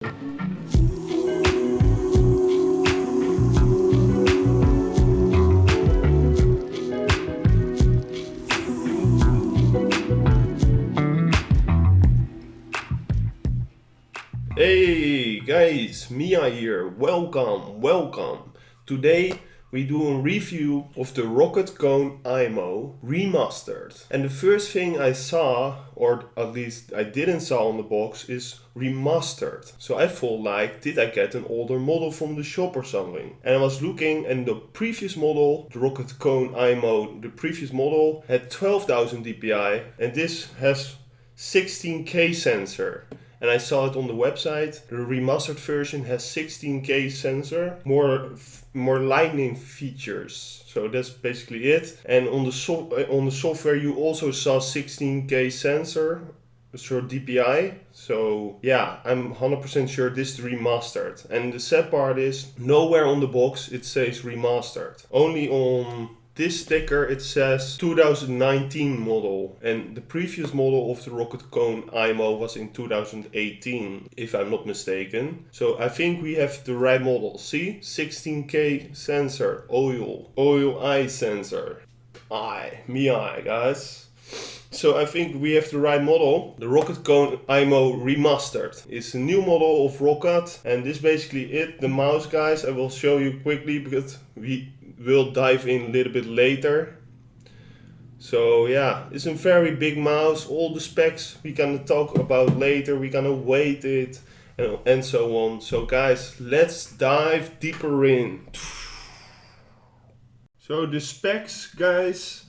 Hey guys, miEye here. Welcome. Today we do a review of the Roccat kone Aimo Remastered. And the first thing I saw, or at least I didn't saw on the box, is Remastered. So I thought like, did I get an older model from the shop or something? And I was looking, and the previous model, the Roccat kone Aimo, the previous model had 12,000 dpi, and this has 16K sensor. And I saw it on the website. The remastered version has 16K sensor, more lightning features. So that's basically it. And on the software you also saw 16K sensor, so DPI. So yeah, I'm 100% sure this is remastered. And the sad part is nowhere on the box it says remastered. Only on this sticker it says 2019 model, and the previous model of the Roccat kone Aimo was in 2018, if I'm not mistaken. So I think we have the right model. See, 16K sensor, oil eye sensor, miEye guys. So I think we have the right model. The Roccat kone Aimo Remastered. It's a new model of Roccat, and this is basically it. The mouse guys I will show you quickly because we will dive in a little bit later. So yeah, it's a very big mouse. All the specs we gonna talk about later. We're gonna weight it and so on. So guys, let's dive deeper in. So the specs guys.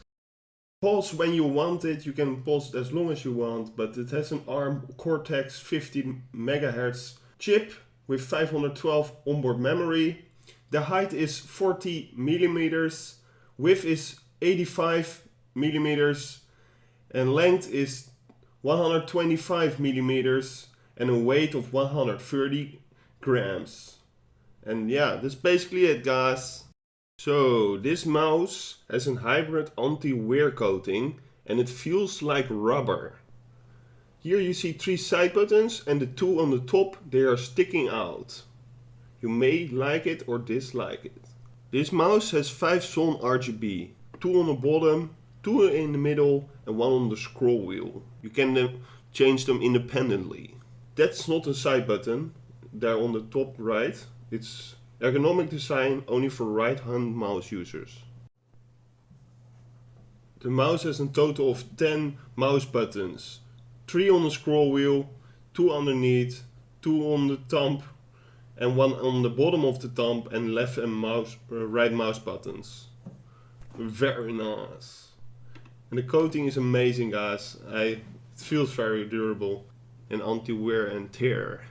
Pulse when you want it, you can pulse it as long as you want, but it has an ARM Cortex 50 MHz chip with 512 onboard memory. The height is 40 millimeters, width is 85 millimeters, and length is 125 millimeters, and a weight of 130 grams. And yeah, that's basically it guys. So this mouse has a hybrid anti-wear coating and it feels like rubber. Here you see 3 side buttons, and the 2 on the top, they are sticking out. You may like it or dislike it. This mouse has 5 zone RGB, 2 on the bottom, 2 in the middle and 1 on the scroll wheel. You can then change them independently. That's not a side button, there on the top right. It's ergonomic design only for right-hand mouse users. The mouse has a total of 10 mouse buttons. 3 on the scroll wheel, 2 underneath, 2 on the thumb, and 1 on the bottom of the thumb, and left and right mouse buttons. Very nice. And the coating is amazing guys. It feels very durable and anti-wear and tear.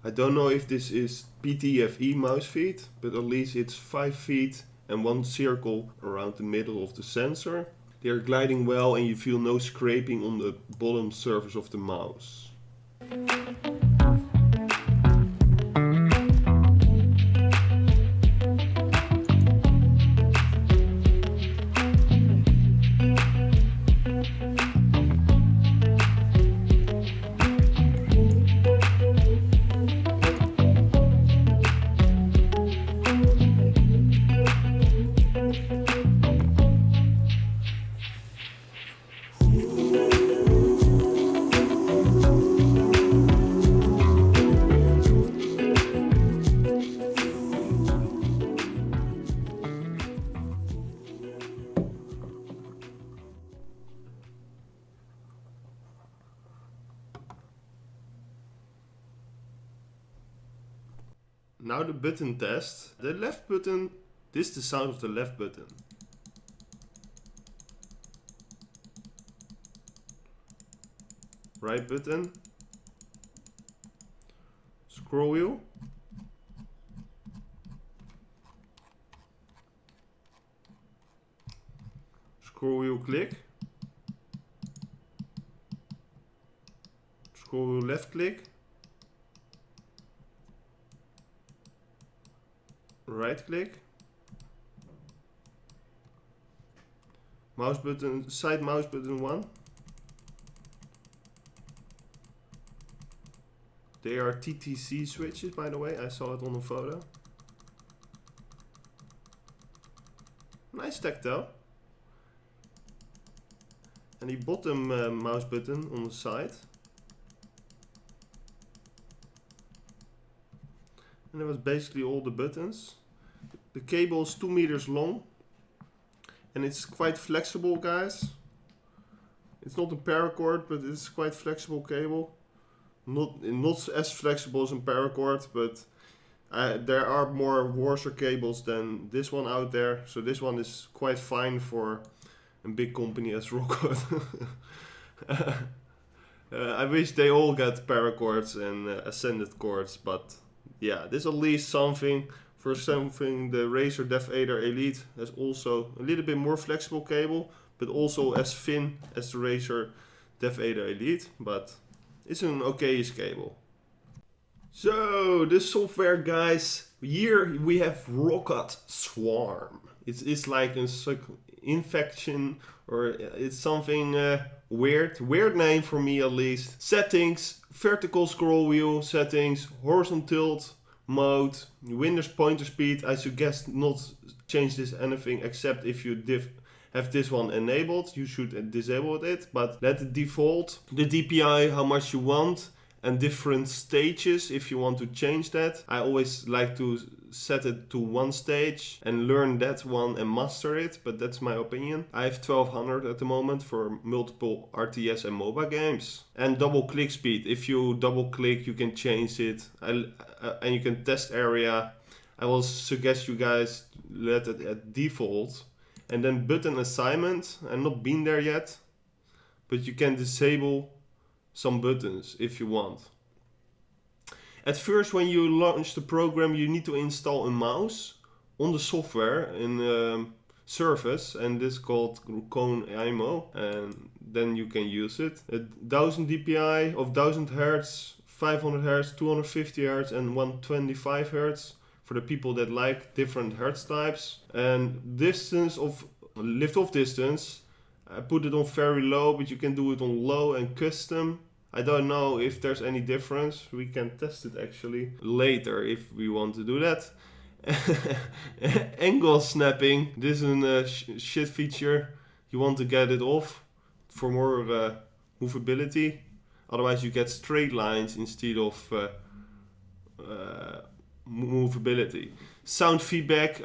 I don't know if this is PTFE mouse feet, but at least it's 5 feet and 1 circle around the middle of the sensor. They are gliding well and you feel no scraping on the bottom surface of the mouse. Now the button test. The left button, this is the sound of the left button. Right button. Scroll wheel. Scroll wheel click. Scroll wheel left click. Right click, mouse button, side mouse button 1, They are TTC switches, by the way. I saw it on the photo. Nice tactile. And the bottom mouse button on the side. And that was basically all the buttons. The cable is 2 meters long. And it's quite flexible, guys. It's not a paracord, but it's quite flexible cable. Not as flexible as a paracord, but there are more Warser cables than this one out there. So this one is quite fine for a big company as Roccat. I wish they all got paracords and ascended cords, but yeah, this at least something. For something, the Razer Dev 8 Elite has also a little bit more flexible cable, but also as thin as the Razer Dev 8 Elite, but it's an okayish cable. So, the software, guys, here we have Roccat Swarm. It's like an infection, or it's something weird name for me at least. Settings, vertical scroll wheel settings, horizontal tilt mode, Windows pointer speed. I suggest not change this anything except if you have this one enabled. You should disable it, but let it default. The DPI, how much you want, and different stages if you want to change that. I always like to set it to one stage and learn that one and master it, but that's my opinion. I have 1200 at the moment for multiple RTS and MOBA games. And double click speed. If you double click, you can change it, and you can test area. I will suggest you guys let it at default. And then button assignment. I've not been there yet, but you can disable some buttons if you want. At first, when you launch the program, you need to install a mouse on the software in service, and this is called kone Aimo, and then you can use it. 1000 DPI of 1000 Hz, 500 Hz, 250 Hz, and 125 Hz for the people that like different Hertz types. And distance of lift-off distance, I put it on very low, but you can do it on low and custom. I don't know if there's any difference. We can test it actually later if we want to do that. Angle snapping. This is a shit feature. You want to get it off for more movability. Otherwise you get straight lines instead of movability. Sound feedback.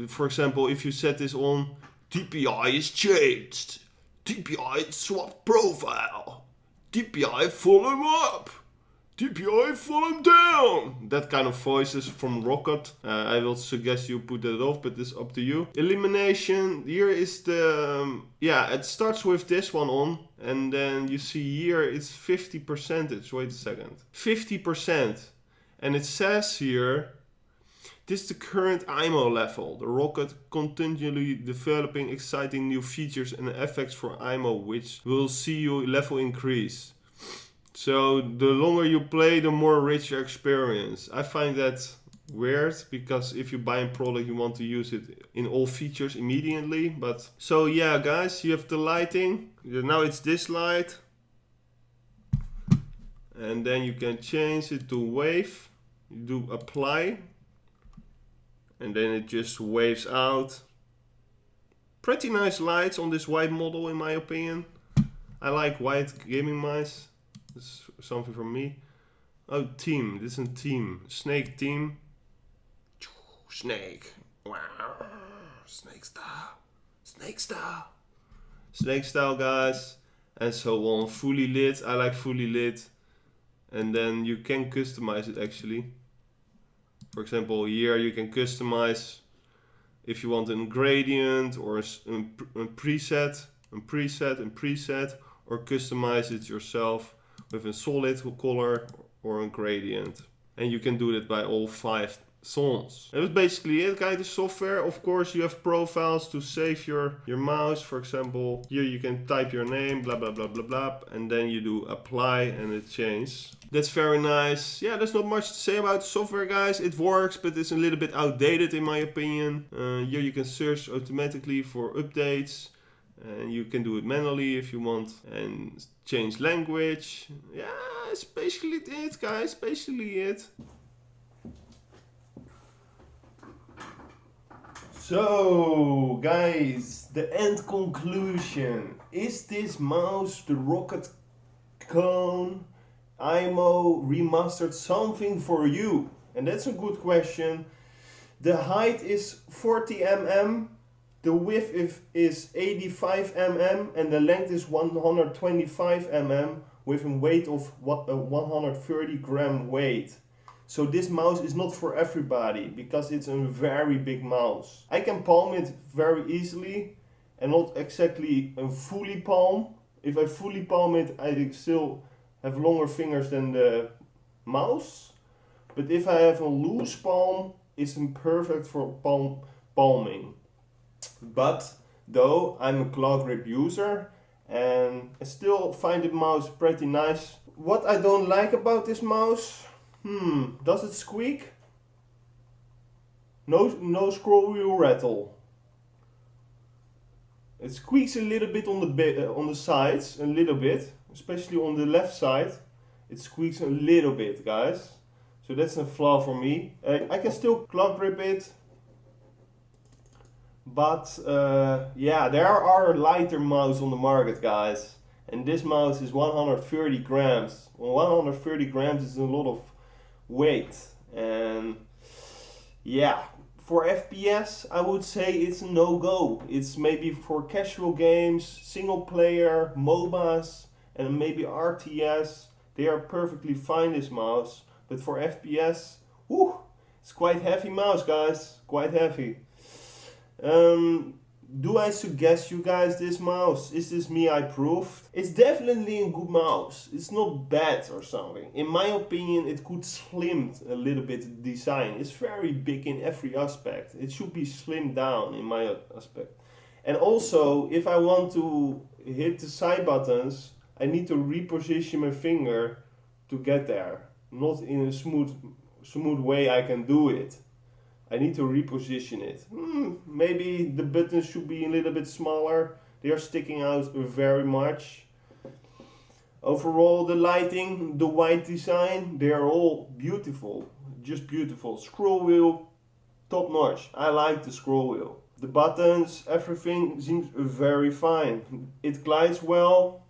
For example, if you set this on, DPI is changed. DPI swapped profile. DPI volume up. DPI volume down. That kind of voices from Roccat. I will suggest you put that off, but it's up to you. Illumination. Here is the... it starts with this one on. And then you see here it's 50%. Wait a second. 50%. And it says here... This is the current Aimo level. The Roccat continually developing exciting new features and effects for Aimo, which will see your level increase. So the longer you play, the more richer experience. I find that weird, because if you buy a product, you want to use it in all features immediately. But so yeah, guys, you have the lighting. Now it's this light. And then you can change it to wave. You do apply. And then it just waves out. Pretty nice lights on this white model in my opinion. I like white gaming mice. This is something for me. Oh, team. This is a team. Snake team. Snake. Wow. Snake style. Snake style. Snake style, guys. And so on. Fully lit. I like fully lit. And then you can customize it actually. For example, here you can customize if you want a gradient or a preset, or customize it yourself with a solid color or a gradient. And you can do that by all 5 songs. That was basically it, guys. The software, of course, you have profiles to save your mouse. For example, here you can type your name, blah, blah, blah, blah, blah, and then you do apply and it changes. That's very nice. Yeah, there's not much to say about the software, guys. It works, but it's a little bit outdated in my opinion. Here you can search automatically for updates. And you can do it manually if you want, and change language. Yeah, it's basically it, guys, basically it. So, guys, the end conclusion. Is this mouse, the Roccat kone Aimo Remastered, something for you? And that's a good question. The height is 40 mm, the width is 85 mm, and the length is 125 mm with a weight of 130 gram weight. So this mouse is not for everybody because it's a very big mouse. I can palm it very easily and not exactly a fully palm. If I fully palm it, I still have longer fingers than the mouse. But if I have a loose palm, it's perfect for palming. But though I'm a claw grip user and I still find the mouse pretty nice. What I don't like about this mouse, does it squeak? No scroll wheel rattle. It squeaks a little bit on the sides, a little bit, especially on the left side. It squeaks a little bit, guys. So that's a flaw for me. I can still claw grip it, but yeah, there are lighter mouse on the market, guys. And this mouse is 130 grams. Well, 130 grams is a lot of weight, and yeah, for FPS I would say it's a no-go. It's maybe for casual games, single player, MOBAs, and maybe RTS. They are perfectly fine, this mouse. But for FPS, it's quite heavy mouse, guys, quite heavy. Do I suggest you guys this mouse? Is this miEye approved? It's definitely a good mouse. It's not bad or something. In my opinion, it could slim a little bit the design. It's very big in every aspect. It should be slimmed down in my aspect. And also, if I want to hit the side buttons, I need to reposition my finger to get there. Not in a smooth way I can do it. I need to reposition it. Maybe the buttons should be a little bit smaller. They are sticking out very much. Overall, the lighting, the white design, they are all beautiful. Just beautiful. Scroll wheel, top notch. I like the scroll wheel. The buttons, everything seems very fine. It glides well.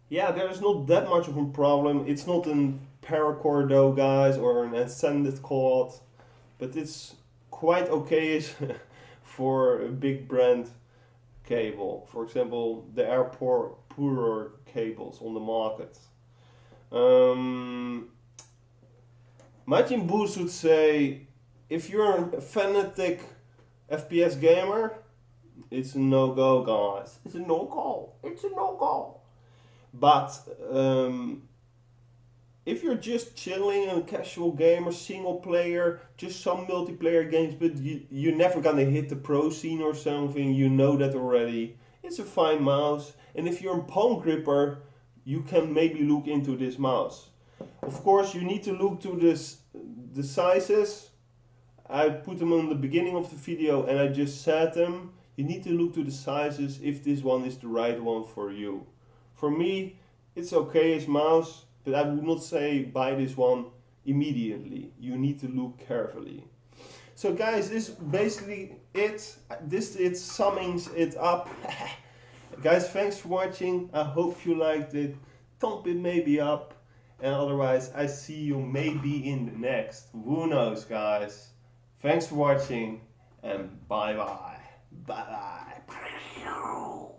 Yeah, there is not that much of a problem. It's not a paracord though, guys, or an extended cord. But it's quite okay for a big brand cable. For example, the airport poorer cables on the market. Majin Boost would say, if you're a fanatic FPS gamer, it's a no-go, guys. It's a no-go. It's a no-go. But if you're just chilling and a casual gamer, single player, just some multiplayer games, but you're never gonna hit the pro scene or something, you know that already, it's a fine mouse. And if you're a palm gripper, you can maybe look into this mouse. Of course, you need to look to the sizes. I put them on the beginning of the video and I just set them. You need to look to the sizes if this one is the right one for you. For me, it's okay as mouse, but I would not say buy this one immediately. You need to look carefully. So guys, this is basically it. It summings it up. Guys, thanks for watching. I hope you liked it. Thumb it maybe up. And otherwise, I see you maybe in the next. Who knows, guys. Thanks for watching and bye bye. Bye bye.